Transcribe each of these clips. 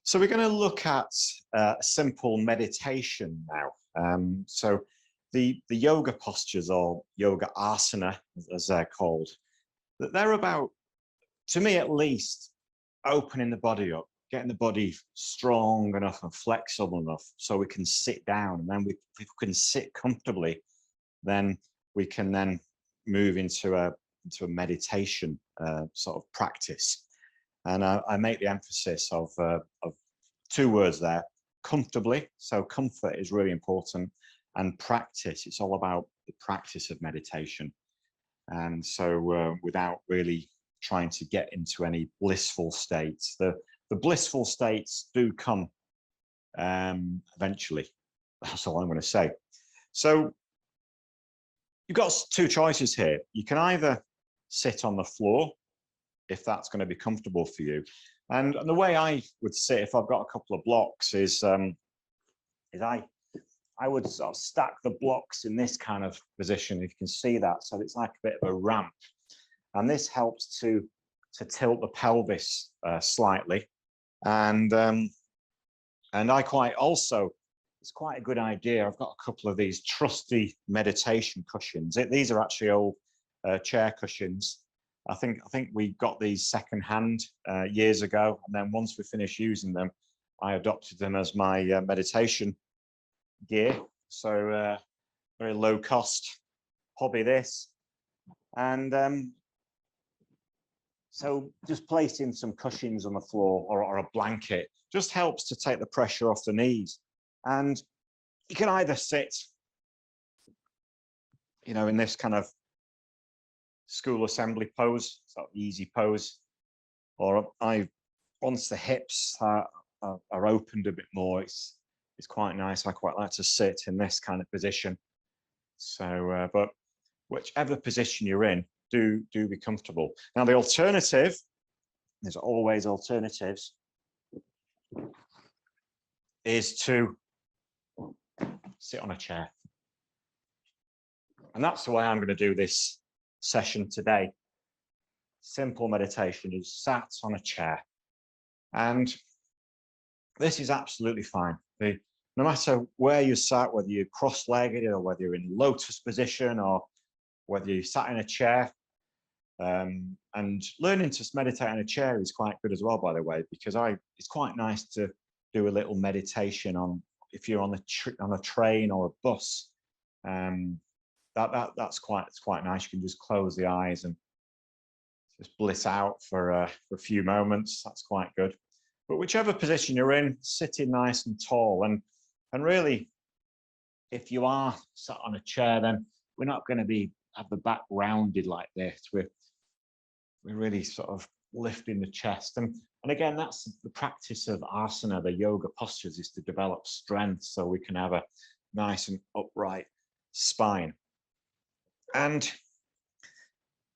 So we're going to look at simple meditation now. So the yoga postures, or yoga asana, as they're called, they're about, to me at least, opening the body up, getting the body strong enough and flexible enough so we can sit down. And then if we can sit comfortably, then we can then move into a meditation sort of practice. And I make the emphasis of two words there: comfortably. So comfort is really important, and practice. It's all about the practice of meditation. And so without really trying to get into any blissful states, the blissful states do come eventually. That's all I'm going to say. So you've got two choices here. You can either sit on the floor, if that's going to be comfortable for you. And the way I would sit, if I've got a couple of blocks, is I would sort of stack the blocks in this kind of position, if you can see that. So it's like a bit of a ramp. And this helps to tilt the pelvis slightly. And I quite also, it's quite a good idea. I've got a couple of these trusty meditation cushions. These are actually old chair cushions. I think we got these secondhand years ago, and then once we finished using them, I adopted them as my meditation gear. So very low cost hobby this, and so just placing some cushions on the floor or a blanket just helps to take the pressure off the knees. And you can either sit, in this kind of school assembly pose, sort of easy pose, or once the hips are opened a bit more, it's quite nice. I quite like to sit in this kind of position. So, but whichever position you're in, do be comfortable. Now, the alternative, there's always alternatives, is to sit on a chair. And that's the way I'm going to do this session today. Simple meditation is sat on a chair. And this is absolutely fine. No matter where you sat, whether you're cross-legged or whether you're in lotus position or whether you sat in a chair, and learning to meditate on a chair is quite good as well, by the way, because it's quite nice to do a little meditation on, if you're on a train or a bus. That's quite nice. You can just close the eyes and just bliss out for a few moments. That's quite good. But whichever position you're in, sitting nice and tall, and really, if you are sat on a chair, then we're not going to have the back rounded like this. We're really sort of lifting the chest, and again, that's the practice of asana, the yoga postures, is to develop strength so we can have a nice and upright spine. And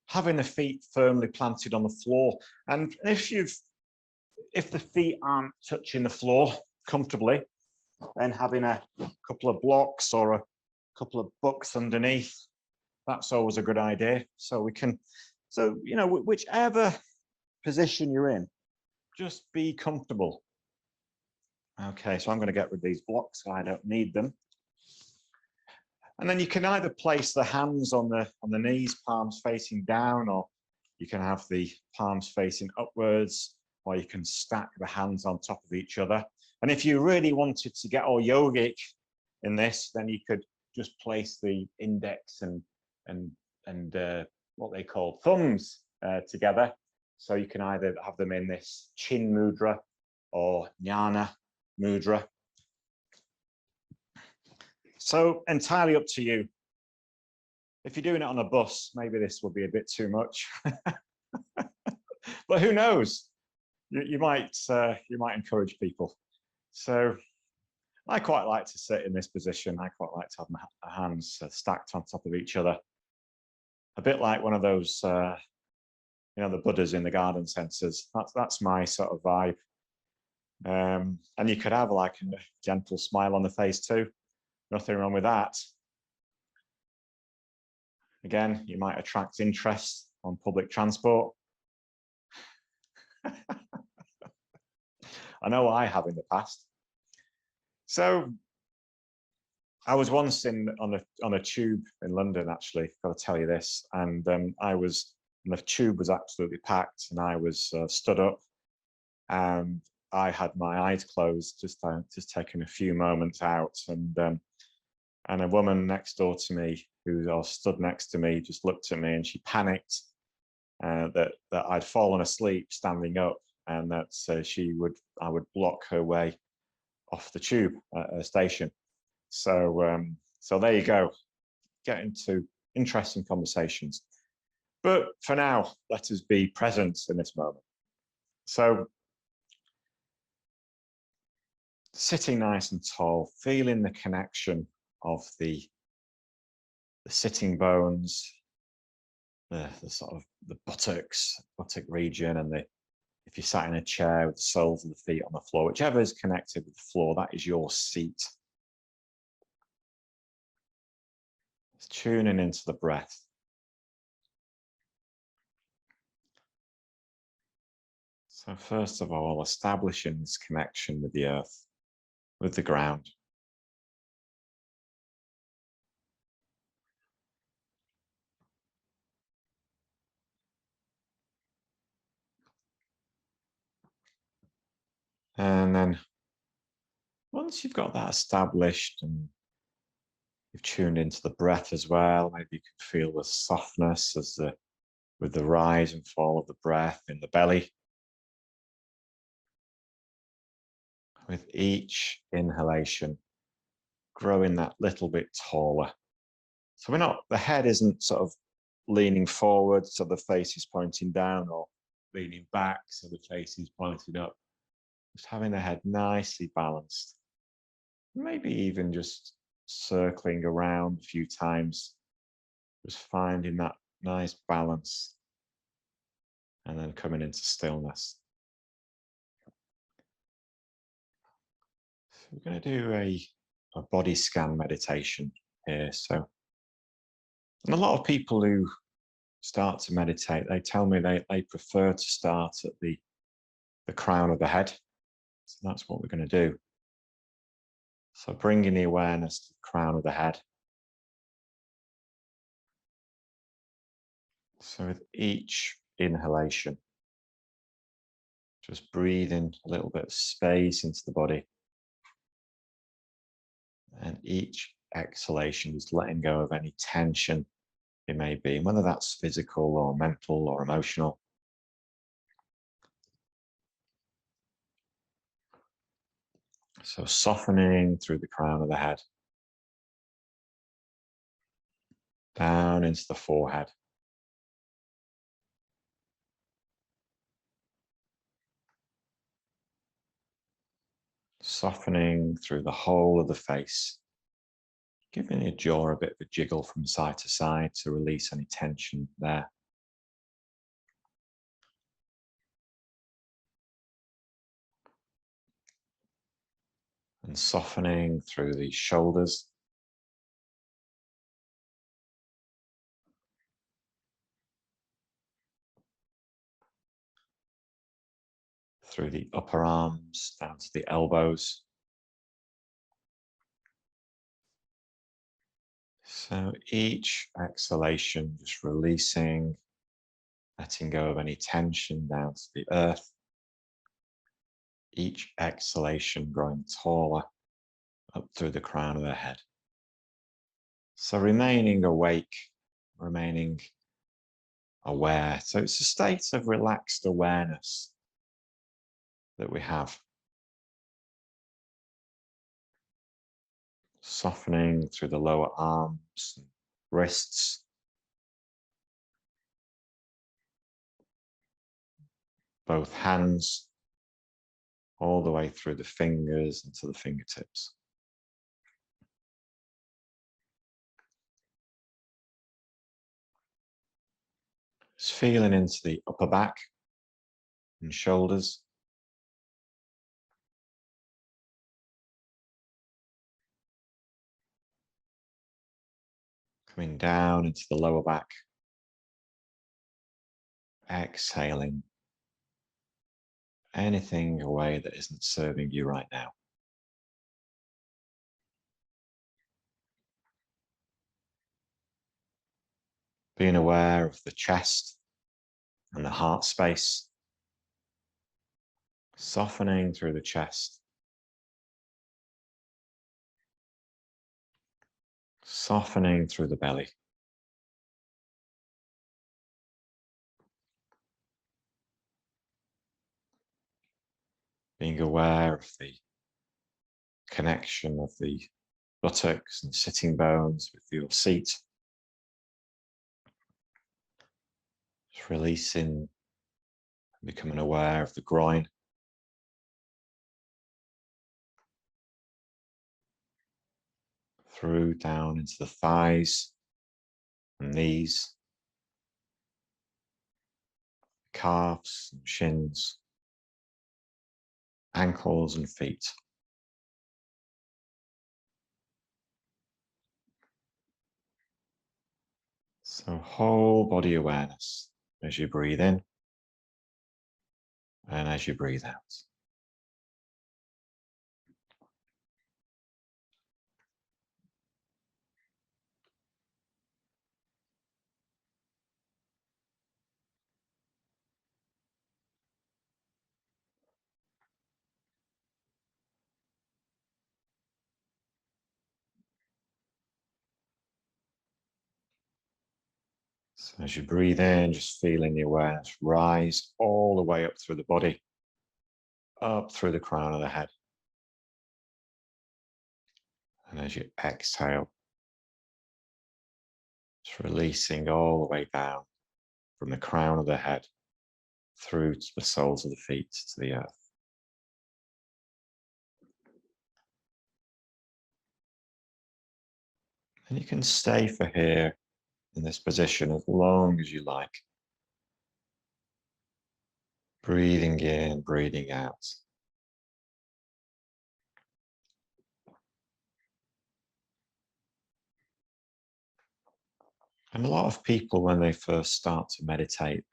having the feet firmly planted on the floor. And if the feet aren't touching the floor comfortably, then having a couple of blocks or a couple of books underneath, that's always a good idea. So whichever position you're in, just be comfortable. Okay, so I'm going to get rid of these blocks, so I don't need them. And then you can either place the hands on the knees, palms facing down, or you can have the palms facing upwards, or you can stack the hands on top of each other. And if you really wanted to get all yogic in this, then you could just place the index and what they call thumbs together. So you can either have them in this chin mudra or jnana mudra. So entirely up to you. If you're doing it on a bus, maybe this will be a bit too much. But who knows? You might encourage people. So I quite like to sit in this position. I quite like to have my hands stacked on top of each other. A bit like one of those, the Buddhas in the garden centers. That's my sort of vibe. And you could have like a gentle smile on the face too. Nothing wrong with that. Again, you might attract interest on public transport. I know I have in the past. So I was once on a tube in London, actually, got to tell you this, and and the tube was absolutely packed, and I was stood up, and I had my eyes closed, just taking a few moments out, and a woman next door to me, who stood next to me, just looked at me, and she panicked that I'd fallen asleep standing up, and that I would block her way off the tube at a station. So there you go, get into interesting conversations. But for now, let us be present in this moment. So sitting nice and tall, feeling the connection of the sitting bones, the sort of the buttock region, and if you're sat in a chair with the soles of the feet on the floor, whichever is connected with the floor, that is your seat. It's tuning into the breath. So first of all, establishing this connection with the earth, with the ground. And then once you've got that established and you've tuned into the breath as well, maybe you can feel the softness with the rise and fall of the breath in the belly. With each inhalation, growing that little bit taller. So the head isn't sort of leaning forward, so the face is pointing down, or leaning back, so the face is pointing up. Just having the head nicely balanced. Maybe even just circling around a few times, just finding that nice balance, and then coming into stillness. So we're going to do a body scan meditation here. And a lot of people who start to meditate, they tell me they prefer to start at the crown of the head. So that's what we're going to do. So bringing the awareness to the crown of the head. So with each inhalation, just breathing a little bit of space into the body. And each exhalation, just letting go of any tension it may be, whether that's physical or mental or emotional. So softening through the crown of the head, down into the forehead. Softening through the whole of the face, giving your jaw a bit of a jiggle from side to side to release any tension there. And softening through the shoulders. Through the upper arms, down to the elbows. So each exhalation, just releasing, letting go of any tension down to the earth. Each exhalation growing taller up through the crown of the head. So remaining awake, remaining aware. So it's a state of relaxed awareness that we have. Softening through the lower arms and wrists. Both hands, all the way through the fingers and to the fingertips. Just feeling into the upper back and shoulders. Coming down into the lower back. Exhaling. anything away that isn't serving you right now. Being aware of the chest and the heart space, softening through the chest, softening through the belly. Being aware of the connection of the buttocks and sitting bones with your seat. Just releasing, becoming aware of the groin. Through down into the thighs and knees, calves and shins, ankles and feet. So whole body awareness as you breathe in and as you breathe out. So as you breathe in, just feeling the awareness rise all the way up through the body, up through the crown of the head. And as you exhale, just releasing all the way down from the crown of the head through to the soles of the feet to the earth. And you can stay for here in this position as long as you like. Breathing in, breathing out. And a lot of people, when they first start to meditate,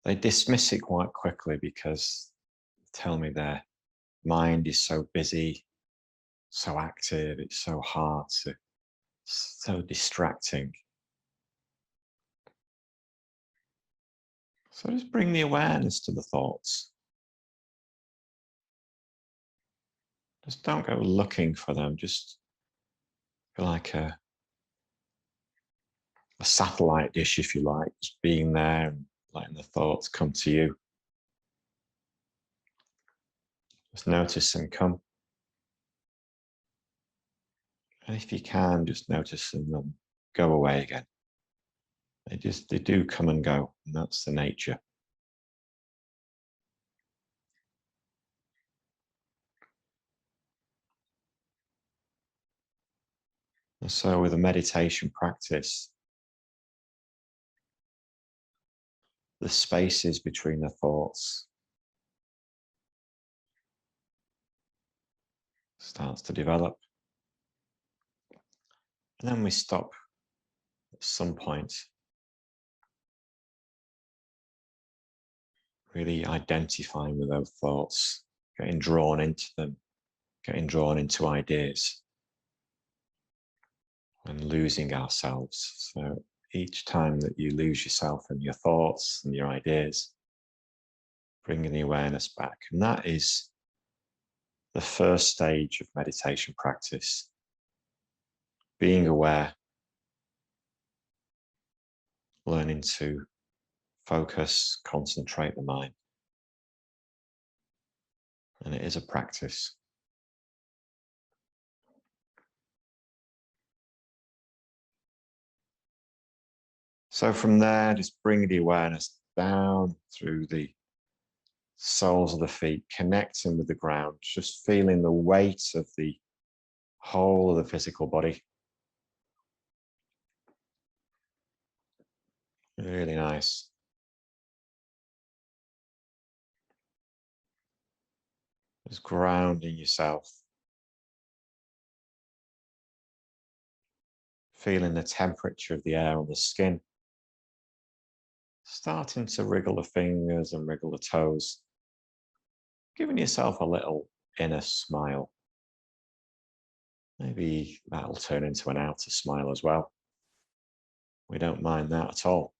they dismiss it quite quickly because they tell me their mind is so busy, so active, it's so hard, so distracting. So just bring the awareness to the thoughts. Just don't go looking for them. Just feel like a satellite dish, if you like, just being there and letting the thoughts come to you. Just notice them come. And if you can, just notice them go away again. They do come and go, and that's the nature. And so with a meditation practice, the spaces between the thoughts starts to develop. And then we stop at some point, really identifying with those thoughts, getting drawn into them, getting drawn into ideas, and losing ourselves. So each time that you lose yourself in your thoughts and your ideas, bringing the awareness back. And that is the first stage of meditation practice. Being aware, learning to focus, concentrate the mind. And it is a practice. So from there, just bring the awareness down through the soles of the feet, connecting with the ground, just feeling the weight of the whole of the physical body. Really nice. Just grounding yourself. Feeling the temperature of the air on the skin. Starting to wriggle the fingers and wriggle the toes. giving yourself a little inner smile. Maybe that'll turn into an outer smile as well. We don't mind that at all.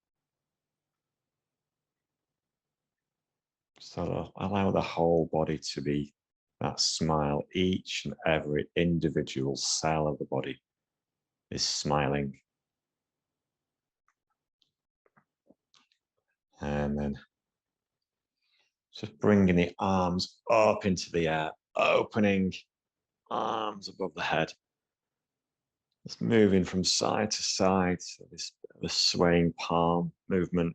So allow the whole body to be that smile. Each and every individual cell of the body is smiling. And then just bringing the arms up into the air, opening arms above the head. Just moving from side to side, so this swaying palm movement.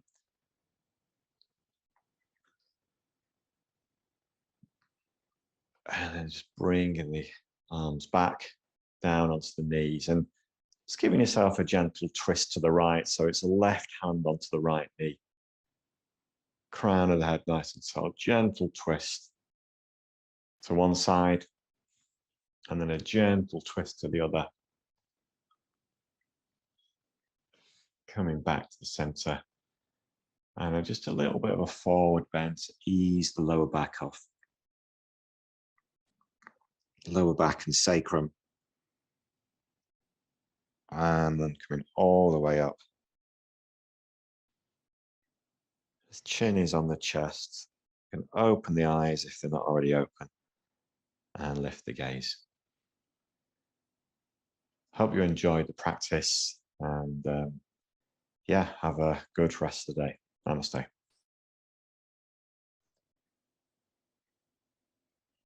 And then just bringing the arms back down onto the knees and just giving yourself a gentle twist to the right. So it's a left hand onto the right knee. Crown of the head nice and tall. Gentle twist to one side and then a gentle twist to the other. Coming back to the center. And just a little bit of a forward bend to ease the lower back off. Lower back and sacrum. And then coming all the way up. His chin is on the chest. You can open the eyes if they're not already open. And lift the gaze. Hope you enjoyed the practice. And yeah, have a good rest of the day. Namaste.